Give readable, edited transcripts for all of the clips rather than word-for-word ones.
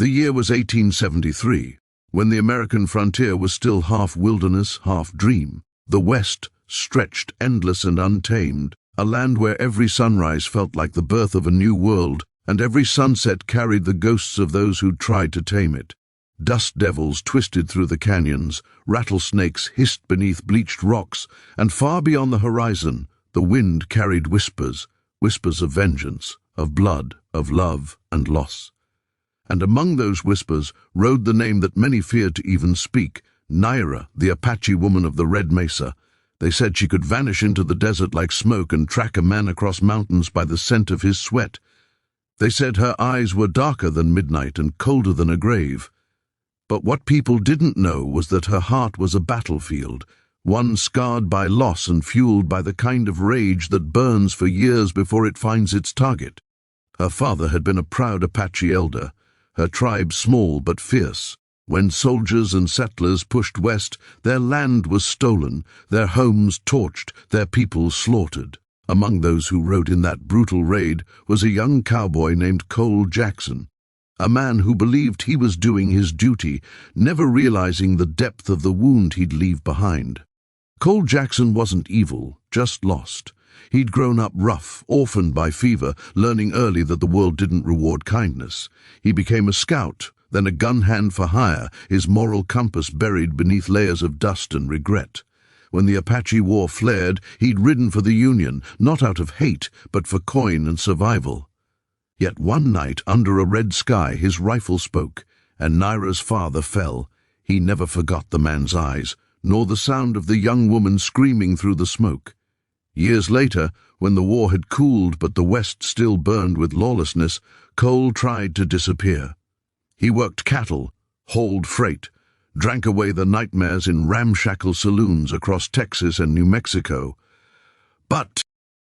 The year was 1873, when the American frontier was still half wilderness, half dream. The West stretched endless and untamed, a land where every sunrise felt like the birth of a new world, and every sunset carried the ghosts of those who'd tried to tame it. Dust devils twisted through the canyons, rattlesnakes hissed beneath bleached rocks, and far beyond the horizon, the wind carried whispers of vengeance, of blood, of love and loss. And among those whispers rode the name that many feared to even speak, Naira, the Apache woman of the Red Mesa. They said she could vanish into the desert like smoke and track a man across mountains by the scent of his sweat. They said her eyes were darker than midnight and colder than a grave. But what people didn't know was that her heart was a battlefield, one scarred by loss and fueled by the kind of rage that burns for years before it finds its target. Her father had been a proud Apache elder, her tribe small but fierce. When soldiers and settlers pushed west, their land was stolen, their homes torched, their people slaughtered. Among those who rode in that brutal raid was a young cowboy named Cole Jackson, a man who believed he was doing his duty, never realizing the depth of the wound he'd leave behind. Cole Jackson wasn't evil, just lost. He'd grown up rough, orphaned by fever, learning early that the world didn't reward kindness. He became a scout, then a gun hand for hire, his moral compass buried beneath layers of dust and regret. When the Apache War flared, he'd ridden for the Union, not out of hate, but for coin and survival. Yet one night, under a red sky, his rifle spoke, and Naira's father fell. He never forgot the man's eyes, nor the sound of the young woman screaming through the smoke. Years later, when the war had cooled but the West still burned with lawlessness, Cole tried to disappear. He worked cattle, hauled freight, drank away the nightmares in ramshackle saloons across Texas and New Mexico. But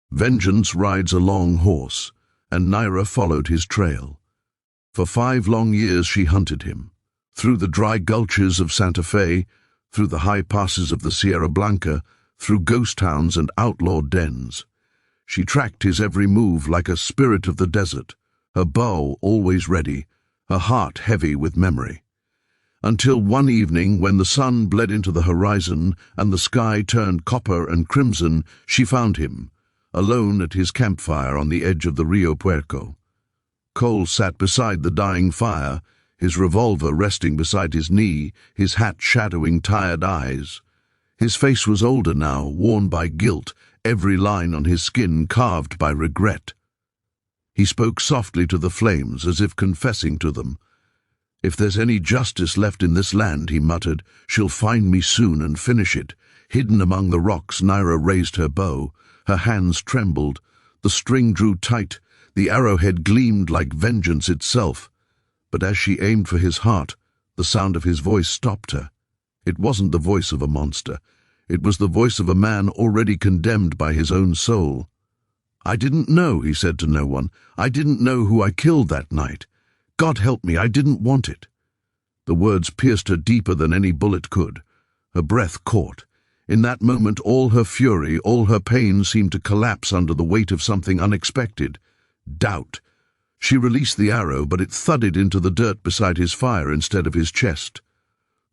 vengeance rides a long horse, and Naira followed his trail. For 5 long years she hunted him, through the dry gulches of Santa Fe, through the high passes of the Sierra Blanca, through ghost towns and outlaw dens. She tracked his every move like a spirit of the desert, her bow always ready, her heart heavy with memory. Until one evening, when the sun bled into the horizon and the sky turned copper and crimson, she found him, alone at his campfire on the edge of the Rio Puerco. Cole sat beside the dying fire, his revolver resting beside his knee, his hat shadowing tired eyes. His face was older now, worn by guilt, every line on his skin carved by regret. He spoke softly to the flames, as if confessing to them. "If there's any justice left in this land," he muttered, "she'll find me soon and finish it." Hidden among the rocks, Naira raised her bow. Her hands trembled. The string drew tight. The arrowhead gleamed like vengeance itself. But as she aimed for his heart, the sound of his voice stopped her. It wasn't the voice of a monster. It was the voice of a man already condemned by his own soul. "I didn't know," he said to no one. "I didn't know who I killed that night. God help me, I didn't want it." The words pierced her deeper than any bullet could. Her breath caught. In that moment, all her fury, all her pain seemed to collapse under the weight of something unexpected. Doubt. She released the arrow, but it thudded into the dirt beside his fire instead of his chest.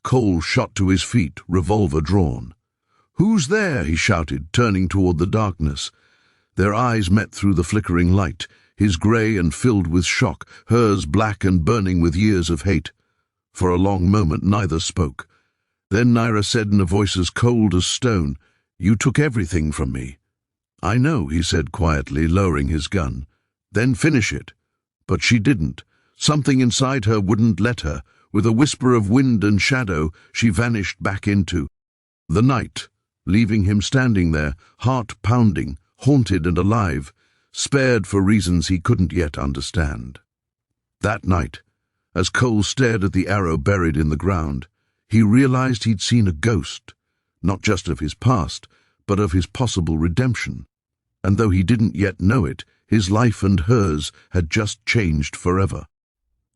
Cole shot to his feet, revolver drawn. "Who's there?" he shouted, turning toward the darkness. Their eyes met through the flickering light, his grey and filled with shock, hers black and burning with years of hate. For a long moment neither spoke. Then Naira said in a voice as cold as stone, "You took everything from me." "I know," he said quietly, lowering his gun. "Then finish it." But she didn't. Something inside her wouldn't let her. With a whisper of wind and shadow, she vanished back into the night, leaving him standing there, heart pounding, haunted and alive, spared for reasons he couldn't yet understand. That night, as Cole stared at the arrow buried in the ground, he realized he'd seen a ghost, not just of his past, but of his possible redemption. And though he didn't yet know it, his life and hers had just changed forever.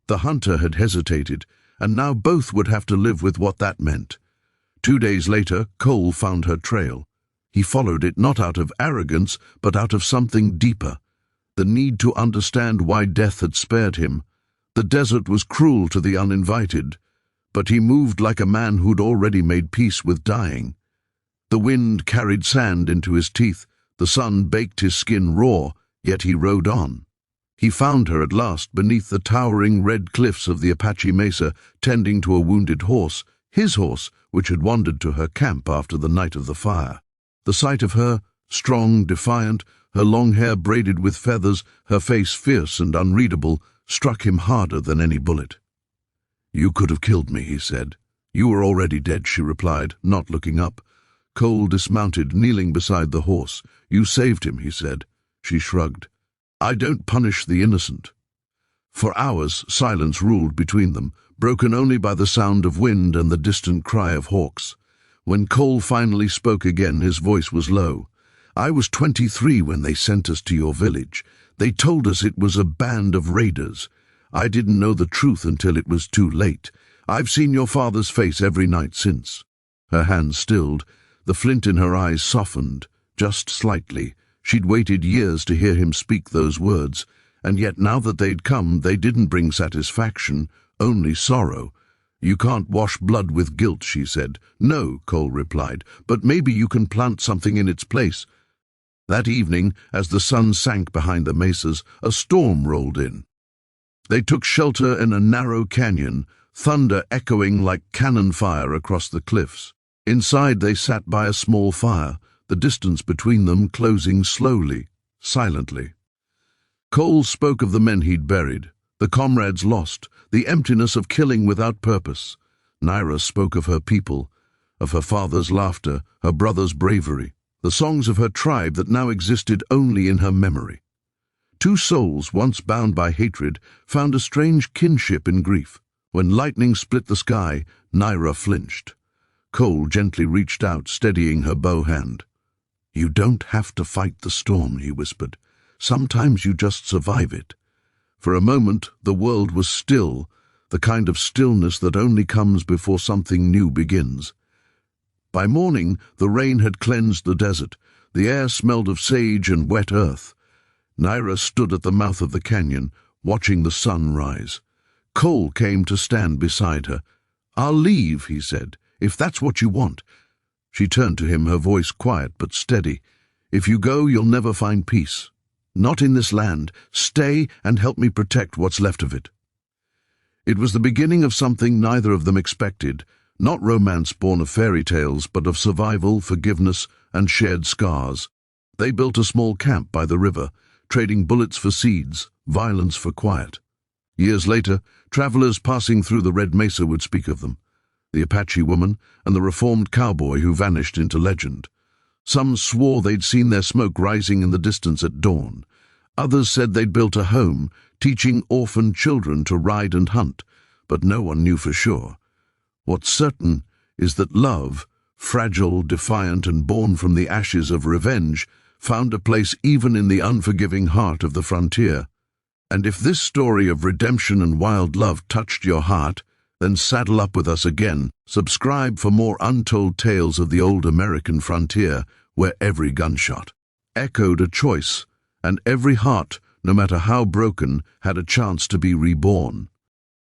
The hunter had hesitated, and now both would have to live with what that meant. 2 days later, Cole found her trail. He followed it not out of arrogance, but out of something deeper, the need to understand why death had spared him, The desert was cruel to the uninvited, but he moved like a man who'd already made peace with dying. The wind carried sand into his teeth, the sun baked his skin raw, yet he rode on. He found her at last beneath the towering red cliffs of the Apache Mesa, tending to a wounded horse, his horse, which had wandered to her camp after the night of the fire. The sight of her, strong, defiant, her long hair braided with feathers, her face fierce and unreadable, struck him harder than any bullet. "You could have killed me," he said. "You were already dead," she replied, not looking up. Cole dismounted, kneeling beside the horse. "You saved him," he said. She shrugged. "I don't punish the innocent." For hours, silence ruled between them, broken only by the sound of wind and the distant cry of hawks. When Cole finally spoke again, his voice was low. "I was 23 when they sent us to your village. They told us it was a band of raiders. I didn't know the truth until it was too late. I've seen your father's face every night since." Her hands stilled. The flint in her eyes softened, just slightly. She'd waited years to hear him speak those words, and yet now that they'd come, they didn't bring satisfaction, only sorrow. "You can't wash blood with guilt," she said. "No," Cole replied, "but maybe you can plant something in its place." That evening, as the sun sank behind the mesas, a storm rolled in. They took shelter in a narrow canyon, thunder echoing like cannon fire across the cliffs. Inside they sat by a small fire, the distance between them closing slowly, silently. Cole spoke of the men he'd buried, the comrades lost, the emptiness of killing without purpose. Naira spoke of her people, of her father's laughter, her brother's bravery, the songs of her tribe that now existed only in her memory. Two souls, once bound by hatred, found a strange kinship in grief. When lightning split the sky, Naira flinched. Cole gently reached out, steadying her bow hand. "You don't have to fight the storm," he whispered. "Sometimes you just survive it." For a moment, the world was still, the kind of stillness that only comes before something new begins. By morning, the rain had cleansed the desert. The air smelled of sage and wet earth. Naira stood at the mouth of the canyon, watching the sun rise. Cole came to stand beside her. "I'll leave," he said, "if that's what you want." She turned to him, her voice quiet but steady. "If you go, you'll never find peace. Not in this land. Stay and help me protect what's left of it." It was the beginning of something neither of them expected, not romance born of fairy tales, but of survival, forgiveness, and shared scars. They built a small camp by the river, trading bullets for seeds, violence for quiet. Years later, travelers passing through the Red Mesa would speak of them, the Apache Woman and the reformed cowboy who vanished into legend. Some swore they'd seen their smoke rising in the distance at dawn. Others said they'd built a home, teaching orphaned children to ride and hunt, but no one knew for sure. What's certain is that love, fragile, defiant, and born from the ashes of revenge, found a place even in the unforgiving heart of the frontier. And if this story of redemption and wild love touched your heart, then saddle up with us again. Subscribe for more untold tales of the old American frontier, where every gunshot echoed a choice, and every heart, no matter how broken, had a chance to be reborn.